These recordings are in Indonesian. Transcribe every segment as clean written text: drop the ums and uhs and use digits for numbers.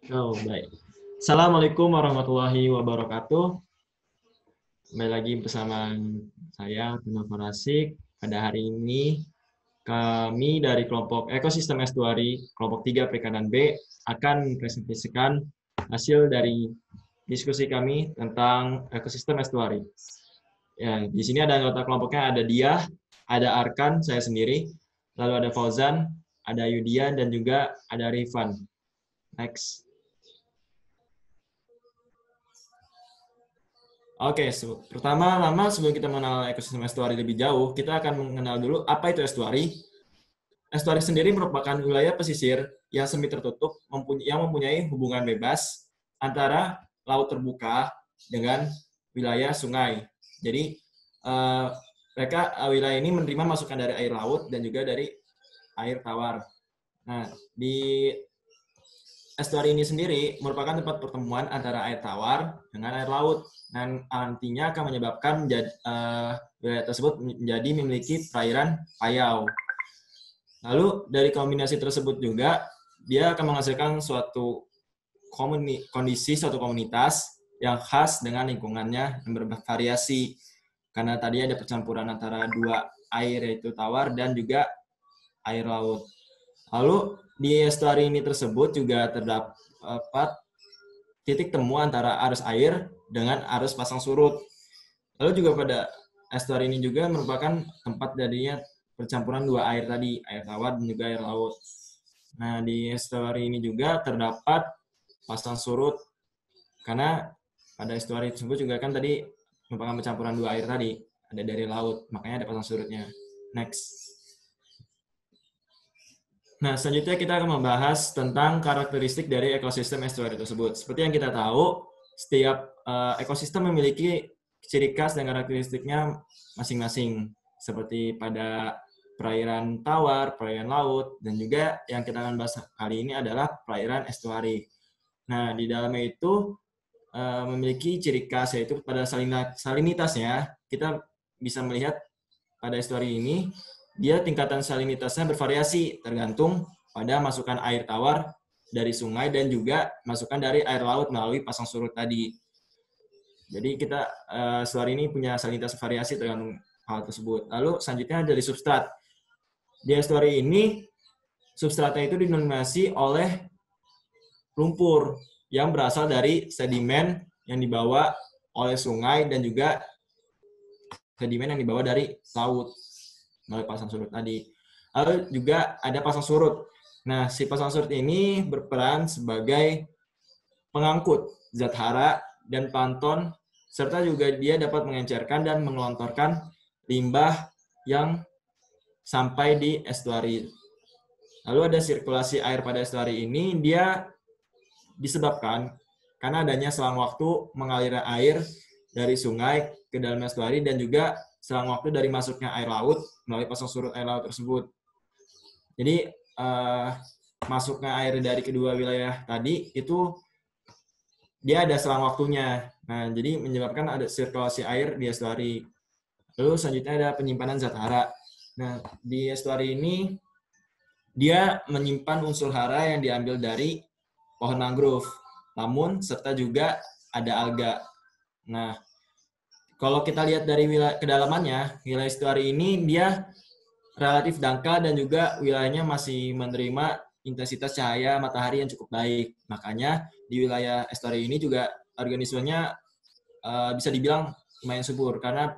Oh, baik. Assalamualaikum warahmatullahi wabarakatuh. Kembali lagi bersama saya, Tuna Farasik. Pada hari ini, kami dari kelompok Ekosistem Estuari, kelompok 3 Perikanan B, akan mempresentasikan hasil dari diskusi kami tentang ekosistem estuari. Ya, di sini ada anggota kelompoknya, ada Dia, ada Arkan, saya sendiri, lalu ada Fauzan, ada Yudian, dan juga ada Rifan. Next. Oke, pertama-tama sebelum kita mengenal ekosistem estuari lebih jauh, kita akan mengenal dulu apa itu estuari. Estuari sendiri merupakan wilayah pesisir yang semi tertutup yang mempunyai hubungan bebas antara laut terbuka dengan wilayah sungai. Jadi wilayah ini menerima masukan dari air laut dan juga dari air tawar. Nah, di estuari ini sendiri merupakan tempat pertemuan antara air tawar dengan air laut, dan nantinya akan menyebabkan wilayah tersebut menjadi memiliki perairan payau. Lalu dari kombinasi tersebut juga dia akan menghasilkan suatu kondisi suatu komunitas yang khas dengan lingkungannya yang bervariasi, karena tadi ada percampuran antara dua air, yaitu tawar dan juga air laut. Lalu di estuari ini tersebut juga terdapat titik temu antara arus air dengan arus pasang surut. Lalu juga pada estuari ini juga merupakan tempat jadinya percampuran dua air tadi, air tawar dan juga air laut. Nah, di estuari ini juga terdapat pasang surut, karena pada estuari tersebut juga kan tadi merupakan percampuran dua air tadi, ada dari laut, makanya ada pasang surutnya. Next. Nah, selanjutnya kita akan membahas tentang karakteristik dari ekosistem estuari tersebut. Seperti yang kita tahu, setiap ekosistem memiliki ciri khas dan karakteristiknya masing-masing. Seperti pada perairan tawar, perairan laut, dan juga yang kita akan bahas kali ini adalah perairan estuari. Nah, di dalamnya itu memiliki ciri khas, yaitu pada salinitasnya. Kita bisa melihat pada estuari ini, dia tingkatan salinitasnya bervariasi tergantung pada masukan air tawar dari sungai dan juga masukan dari air laut melalui pasang surut tadi. Jadi kita estuari ini punya salinitas variasi tergantung hal tersebut. Lalu selanjutnya dari substrat. Di estuari ini substratnya itu didominasi oleh lumpur yang berasal dari sedimen yang dibawa oleh sungai dan juga sedimen yang dibawa dari laut melalui pasang surut tadi. Lalu juga ada pasang surut. Nah, si pasang surut ini berperan sebagai pengangkut zat hara dan plankton, serta juga dia dapat mengencerkan dan mengelontorkan limbah yang sampai di estuari. Lalu ada sirkulasi air pada estuari ini, dia disebabkan karena adanya selang waktu mengalirnya air dari sungai ke dalam estuari dan juga selang waktu dari masuknya air laut melalui pasang surut air laut tersebut. Jadi masuknya air dari kedua wilayah tadi itu dia ada selang waktunya. Nah, jadi menyebabkan ada sirkulasi air di estuari. Lalu selanjutnya ada penyimpanan zat hara. Nah, di estuari ini dia menyimpan unsur hara yang diambil dari pohon mangrove, lamun serta juga ada alga. Nah, kalau kita lihat dari kedalamannya, wilayah estuari ini dia relatif dangkal dan juga wilayahnya masih menerima intensitas cahaya matahari yang cukup baik. Makanya di wilayah estuari ini juga organismenya bisa dibilang lumayan subur karena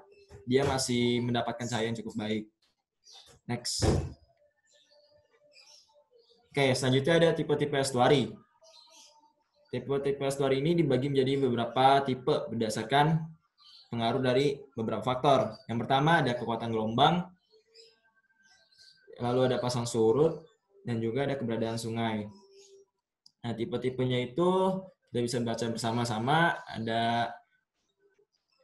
dia masih mendapatkan cahaya yang cukup baik. Next. Oke, selanjutnya ada tipe-tipe estuari. Tipe-tipe estuari ini dibagi menjadi beberapa tipe berdasarkan pengaruh dari beberapa faktor. Yang pertama ada kekuatan gelombang, lalu ada pasang surut, dan juga ada keberadaan sungai. Nah, tipe-tipenya itu kita bisa baca bersama-sama. Ada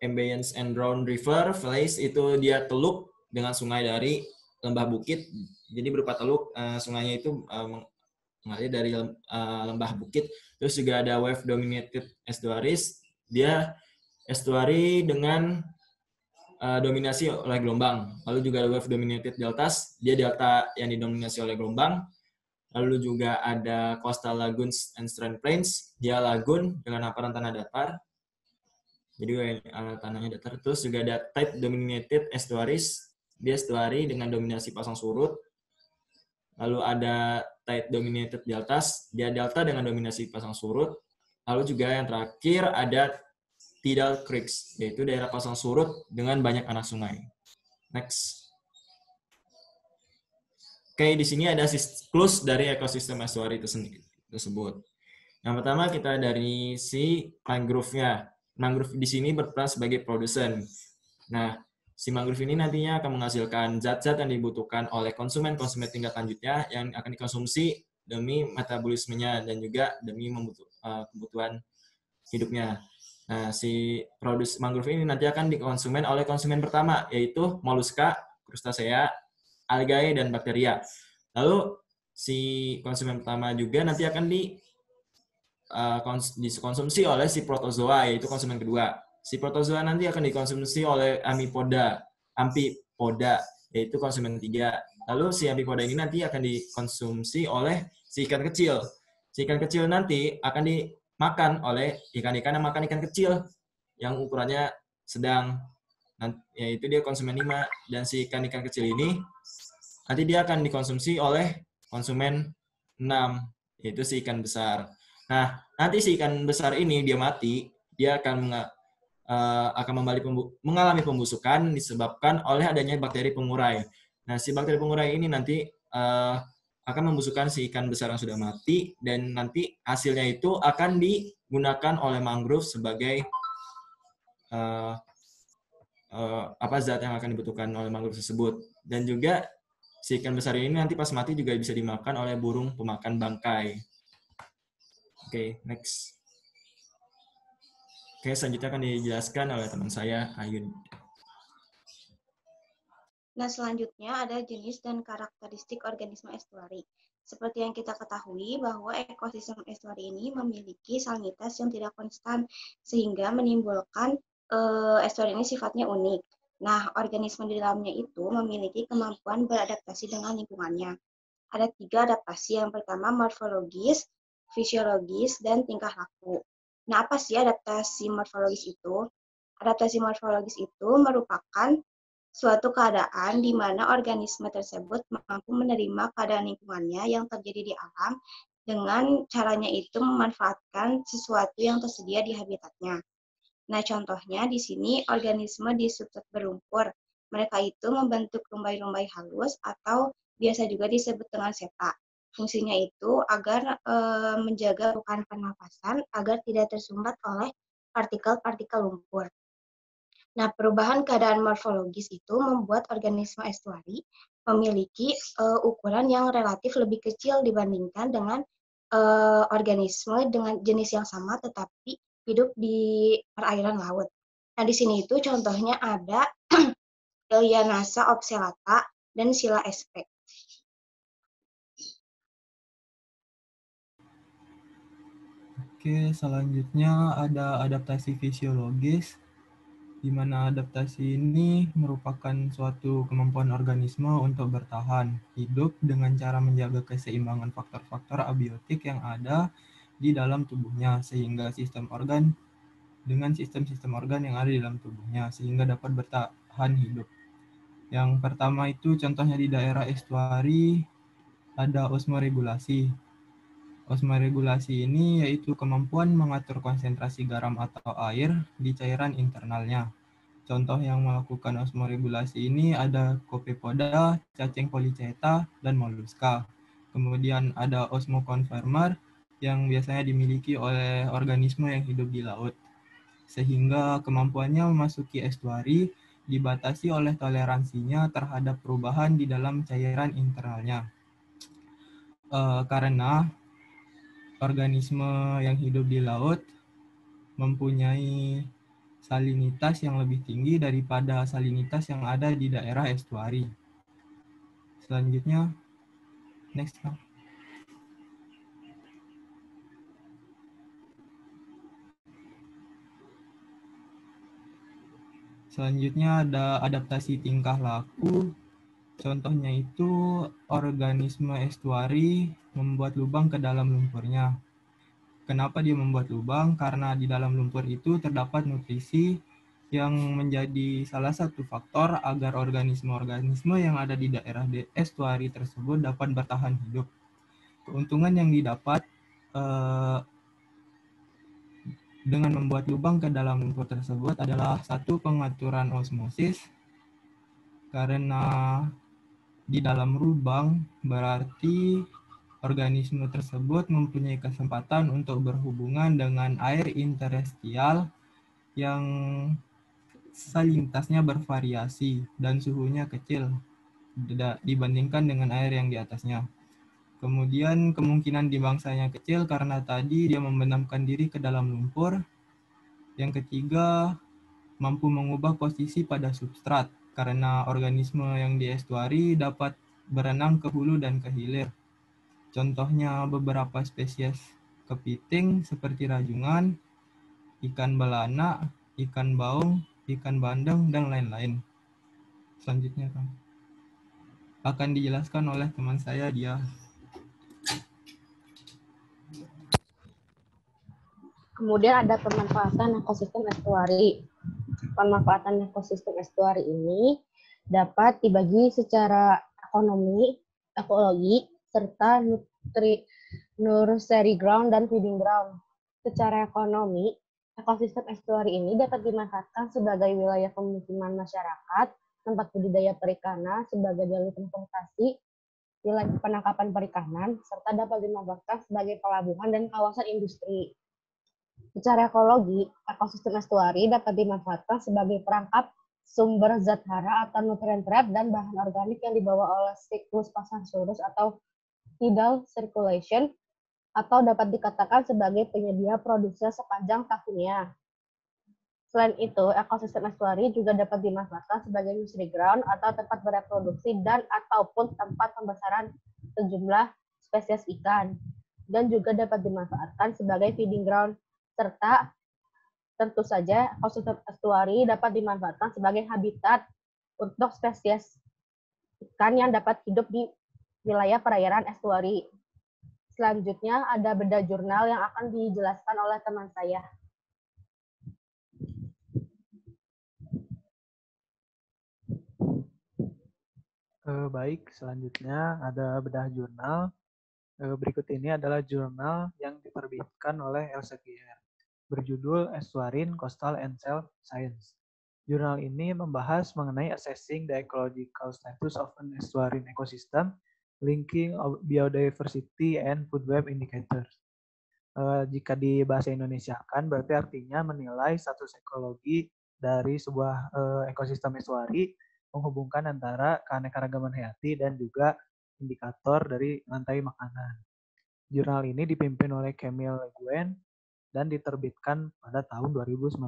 ambience and drown river, Valleys itu dia teluk dengan sungai dari lembah bukit. Jadi berupa teluk, sungainya itu mengalir dari lembah bukit. Terus juga ada wave dominated estuaries, dia estuari dengan dominasi oleh gelombang. Lalu juga ada wave dominated deltas, dia delta yang didominasi oleh gelombang. Lalu juga ada coastal lagoons and strand plains, dia lagun dengan hamparan tanah datar. Jadi tanahnya datar. Terus juga ada type dominated estuaries, dia estuary dengan dominasi pasang surut. Lalu ada type dominated deltas, dia delta dengan dominasi pasang surut. Lalu juga yang terakhir ada tidal creeks, yaitu daerah pasang surut dengan banyak anak sungai. Next. Oke, di sini ada siklus dari ekosistem estuari tersebut. Yang pertama kita dari si mangrove-nya. Mangrove di sini berperan sebagai produsen. Nah, si mangrove ini nantinya akan menghasilkan zat-zat yang dibutuhkan oleh konsumen-konsumen tingkat lanjutnya yang akan dikonsumsi demi metabolismenya dan juga demi kebutuhan hidupnya. Nah, si produk mangrove ini nanti akan dikonsumen oleh konsumen pertama, yaitu moluska, krustasea, algae, dan bakteria. Lalu si konsumen pertama juga nanti akan dikonsumsi oleh si protozoa, yaitu konsumen kedua. Si protozoa nanti akan dikonsumsi oleh amfipoda, yaitu konsumen ketiga. Lalu si amfipoda ini nanti akan dikonsumsi oleh si ikan kecil. Si ikan kecil nanti akan dimakan oleh ikan-ikan yang makan ikan kecil yang ukurannya sedang, yaitu dia konsumen 5. Dan si ikan-ikan kecil ini nanti dia akan dikonsumsi oleh konsumen 6, yaitu si ikan besar. Nah, nanti si ikan besar ini dia mati, dia akan mengalami pembusukan disebabkan oleh adanya bakteri pengurai. Nah, si bakteri pengurai ini nanti akan membusukkan si ikan besar yang sudah mati, dan nanti hasilnya itu akan digunakan oleh mangrove sebagai zat yang akan dibutuhkan oleh mangrove tersebut. Dan juga si ikan besar ini nanti pas mati juga bisa dimakan oleh burung pemakan bangkai. Oke, next. Oke, selanjutnya akan dijelaskan oleh teman saya, Ayun. Nah, selanjutnya ada jenis dan karakteristik organisme estuari. Seperti yang kita ketahui bahwa ekosistem estuari ini memiliki salinitas yang tidak konstan, sehingga menimbulkan estuari ini sifatnya unik. Nah, organisme di dalamnya itu memiliki kemampuan beradaptasi dengan lingkungannya. Ada 3 adaptasi. Yang pertama, morfologis, fisiologis, dan tingkah laku. Nah, apa sih adaptasi morfologis itu? Adaptasi morfologis itu merupakan suatu keadaan di mana organisme tersebut mampu menerima keadaan lingkungannya yang terjadi di alam dengan caranya itu memanfaatkan sesuatu yang tersedia di habitatnya. Nah, contohnya di sini organisme di substrat berlumpur. Mereka itu membentuk rumbai-rumbai halus atau biasa juga disebut dengan seta. Fungsinya itu agar menjaga bukan pernapasan agar tidak tersumbat oleh partikel-partikel lumpur. Nah, perubahan keadaan morfologis itu membuat organisme estuari memiliki ukuran yang relatif lebih kecil dibandingkan dengan organisme dengan jenis yang sama tetapi hidup di perairan laut. Nah, di sini itu contohnya ada Ilianassa obselata dan Scylla sp. Oke, selanjutnya ada adaptasi fisiologis, di mana adaptasi ini merupakan suatu kemampuan organisme untuk bertahan hidup dengan cara menjaga keseimbangan faktor-faktor abiotik yang ada di dalam tubuhnya, sehingga sistem organ yang ada di dalam tubuhnya, sehingga dapat bertahan hidup. Yang pertama itu contohnya di daerah estuari ada osmoregulasi. Osmoregulasi ini yaitu kemampuan mengatur konsentrasi garam atau air di cairan internalnya. Contoh yang melakukan osmoregulasi ini ada Copepoda, cacing polychaeta, dan moluska. Kemudian ada osmoconvermer yang biasanya dimiliki oleh organisme yang hidup di laut. Sehingga kemampuannya memasuki estuari dibatasi oleh toleransinya terhadap perubahan di dalam cairan internalnya. Karena organisme yang hidup di laut mempunyai salinitas yang lebih tinggi daripada salinitas yang ada di daerah estuari. Selanjutnya, next. Selanjutnya ada adaptasi tingkah laku, Contohnya itu organisme estuari membuat lubang ke dalam lumpurnya. Kenapa dia membuat lubang? Karena di dalam lumpur itu terdapat nutrisi yang menjadi salah satu faktor agar organisme-organisme yang ada di daerah estuari tersebut dapat bertahan hidup. Keuntungan yang didapat dengan membuat lubang ke dalam lumpur tersebut adalah satu, pengaturan osmosis, karena di dalam lubang berarti organisme tersebut mempunyai kesempatan untuk berhubungan dengan air interestial yang salintasnya bervariasi dan suhunya kecil dibandingkan dengan air yang di atasnya. Kemudian kemungkinan dibangsanya kecil karena tadi dia membenamkan diri ke dalam lumpur. Yang ketiga, mampu mengubah posisi pada substrat karena organisme yang di estuari dapat berenang ke hulu dan ke hilir. Contohnya beberapa spesies kepiting seperti rajungan, ikan belana, ikan baung, ikan bandeng, dan lain-lain. Selanjutnya akan dijelaskan oleh teman saya, dia. Kemudian ada pemanfaatan ekosistem estuari. Pemanfaatan ekosistem estuari ini dapat dibagi secara ekonomi, ekologi, serta nursery ground dan feeding ground. Secara ekonomi, ekosistem estuari ini dapat dimanfaatkan sebagai wilayah pemukiman masyarakat, tempat budidaya perikanan sebagai jalur transportasi, wilayah penangkapan perikanan, serta dapat dimanfaatkan sebagai pelabuhan dan kawasan industri. Secara ekologi, ekosistem estuari dapat dimanfaatkan sebagai perangkap sumber zat hara atau nutrien trap dan bahan organik yang dibawa oleh siklus pasang surut atau tidal circulation, atau dapat dikatakan sebagai penyedia produksi sepanjang tahunnya. Selain itu, ekosistem estuari juga dapat dimanfaatkan sebagai nursery ground atau tempat bereproduksi dan ataupun tempat pembesaran sejumlah spesies ikan, dan juga dapat dimanfaatkan sebagai feeding ground, serta tentu saja ekosistem estuari dapat dimanfaatkan sebagai habitat untuk spesies ikan yang dapat hidup di wilayah perairan estuari. Selanjutnya ada bedah jurnal yang akan dijelaskan oleh teman saya. Baik, selanjutnya ada bedah jurnal. Berikut ini adalah jurnal yang diterbitkan oleh Elsevier, berjudul Estuarine, Coastal and Self Science. Jurnal ini membahas mengenai assessing the ecological status of an estuarine ecosystem, linking biodiversity and food web indicators. Jika di bahasa Indonesia kan berarti artinya menilai status ekologi dari sebuah ekosistem estuari, menghubungkan antara keanekaragaman hayati dan juga indikator dari rantai makanan. Jurnal ini dipimpin oleh Camille Le Guen dan diterbitkan pada tahun 2019.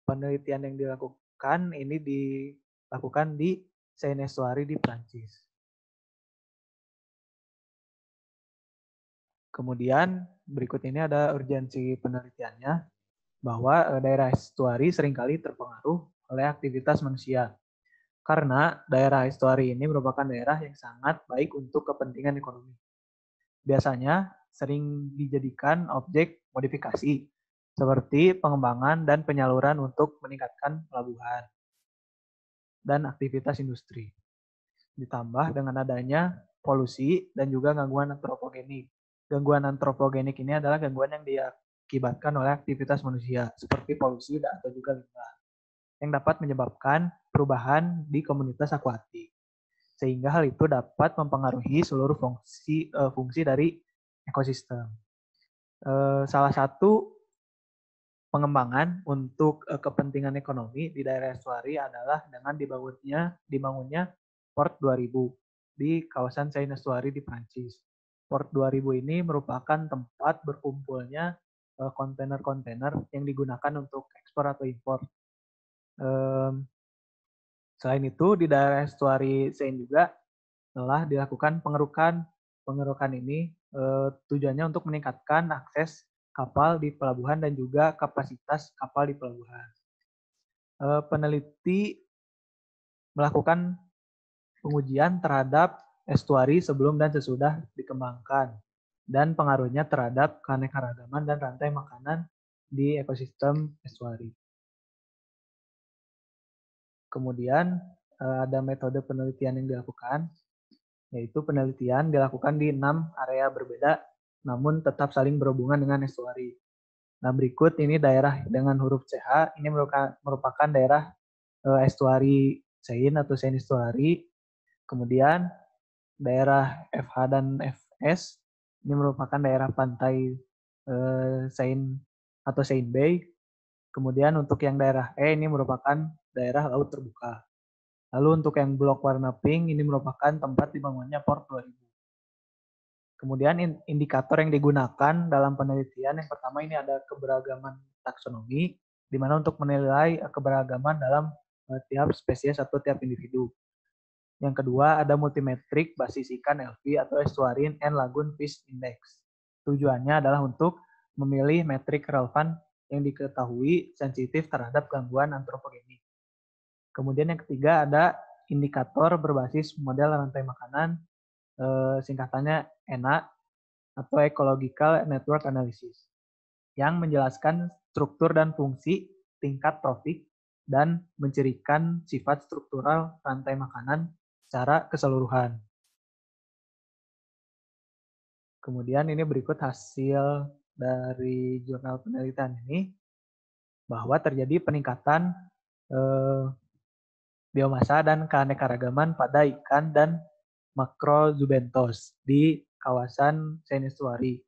Penelitian yang dilakukan ini dilakukan di Seine-et-Loire di Prancis. Kemudian berikut ini ada urgensi penelitiannya, bahwa daerah estuari seringkali terpengaruh oleh aktivitas manusia. Karena daerah estuari ini merupakan daerah yang sangat baik untuk kepentingan ekonomi. Biasanya sering dijadikan objek modifikasi, seperti pengembangan dan penyaluran untuk meningkatkan pelabuhan dan aktivitas industri. Ditambah dengan adanya polusi dan juga gangguan antropogenik. Gangguan antropogenik ini adalah gangguan yang diakibatkan oleh aktivitas manusia, seperti polusi atau juga limbah, yang dapat menyebabkan perubahan di komunitas akuatik. Sehingga hal itu dapat mempengaruhi seluruh fungsi dari ekosistem. Salah satu pengembangan untuk kepentingan ekonomi di daerah estuari adalah dengan dibangunnya Port 2000 di kawasan Seine-et-Loire di Prancis. Port 2000 ini merupakan tempat berkumpulnya kontainer-kontainer yang digunakan untuk ekspor atau impor. Selain itu, di daerah estuari Seine juga telah dilakukan pengerukan. Pengerukan ini tujuannya untuk meningkatkan akses kapal di pelabuhan dan juga kapasitas kapal di pelabuhan. Peneliti melakukan pengujian terhadap estuari sebelum dan sesudah dikembangkan dan pengaruhnya terhadap keanekaragaman dan rantai makanan di ekosistem estuari. Kemudian ada metode penelitian yang dilakukan, yaitu penelitian dilakukan di 6 area berbeda namun tetap saling berhubungan dengan estuari. Nah, berikut ini daerah dengan huruf CH, ini merupakan daerah estuari Seine atau Seine Estuary. Kemudian daerah FH dan FS, ini merupakan daerah pantai Seine atau Seine Bay. Kemudian untuk yang daerah E ini merupakan daerah laut terbuka. Lalu untuk yang blok warna pink ini merupakan tempat dibangunnya Port 2000. Kemudian indikator yang digunakan dalam penelitian yang pertama ini ada keberagaman taksonomi, di mana untuk menilai keberagaman dalam tiap spesies atau tiap individu. Yang kedua ada multimetrik basis ikan LV atau Estuarine and Lagoon Fish Index. Tujuannya adalah untuk memilih metrik relevan yang diketahui sensitif terhadap gangguan antropogenik. Kemudian yang ketiga ada indikator berbasis model rantai makanan, singkatannya ENA atau Ecological Network Analysis, yang menjelaskan struktur dan fungsi tingkat trofik dan mencirikan sifat struktural rantai makanan secara keseluruhan. Kemudian ini berikut hasil dari jurnal penelitian ini, bahwa terjadi peningkatan biomasa dan keanekaragaman pada ikan dan Macrozubenthes di kawasan Seine Estuary.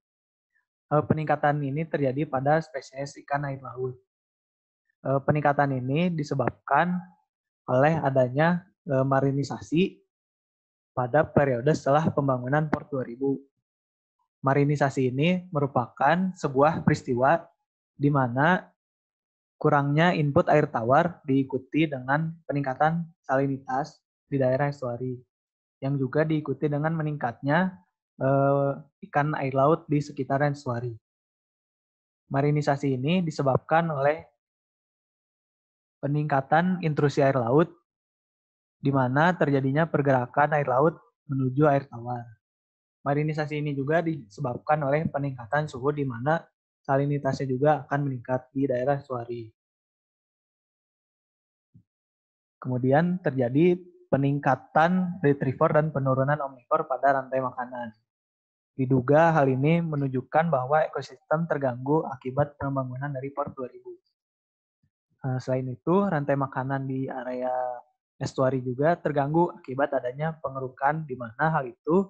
Peningkatan ini terjadi pada spesies ikan air laut. Peningkatan ini disebabkan oleh adanya marinisasi pada periode setelah pembangunan Port 2000. Marinisasi ini merupakan sebuah peristiwa di mana kurangnya input air tawar diikuti dengan peningkatan salinitas di daerah estuari, yang juga diikuti dengan meningkatnya ikan air laut di sekitaran estuari. Marinisasi ini disebabkan oleh peningkatan intrusi air laut, di mana terjadinya pergerakan air laut menuju air tawar. Marinisasi ini juga disebabkan oleh peningkatan suhu, di mana salinitasnya juga akan meningkat di daerah estuari. Kemudian terjadi peningkatan retriever dan penurunan omnivor pada rantai makanan. Diduga hal ini menunjukkan bahwa ekosistem terganggu akibat pembangunan dari Port 2000. Selain itu, rantai makanan di area estuari juga terganggu akibat adanya pengerukan, di mana hal itu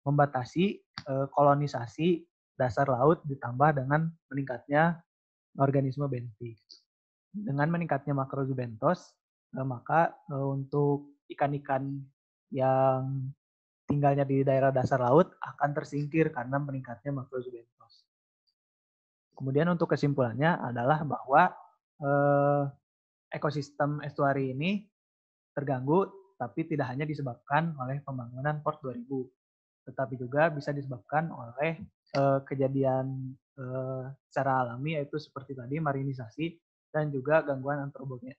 membatasi kolonisasi dasar laut ditambah dengan meningkatnya organisme bentik. Dengan meningkatnya Macrozubenthes, maka untuk ikan-ikan yang tinggalnya di daerah dasar laut akan tersingkir karena meningkatnya Macrozubenthes. Kemudian untuk kesimpulannya adalah bahwa ekosistem estuari ini terganggu, tapi tidak hanya disebabkan oleh pembangunan Port 2000, tetapi juga bisa disebabkan oleh kejadian secara alami, yaitu seperti tadi marinisasi dan juga gangguan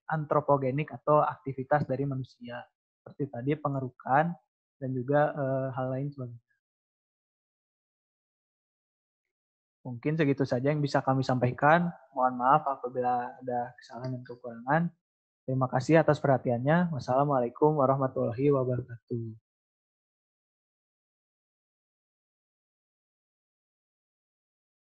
antropogenik atau aktivitas dari manusia, seperti tadi pengerukan dan juga hal lain sebagainya. Mungkin segitu saja yang bisa kami sampaikan. Mohon maaf apabila ada kesalahan dan kekurangan. Terima kasih atas perhatiannya. Wassalamualaikum warahmatullahi wabarakatuh.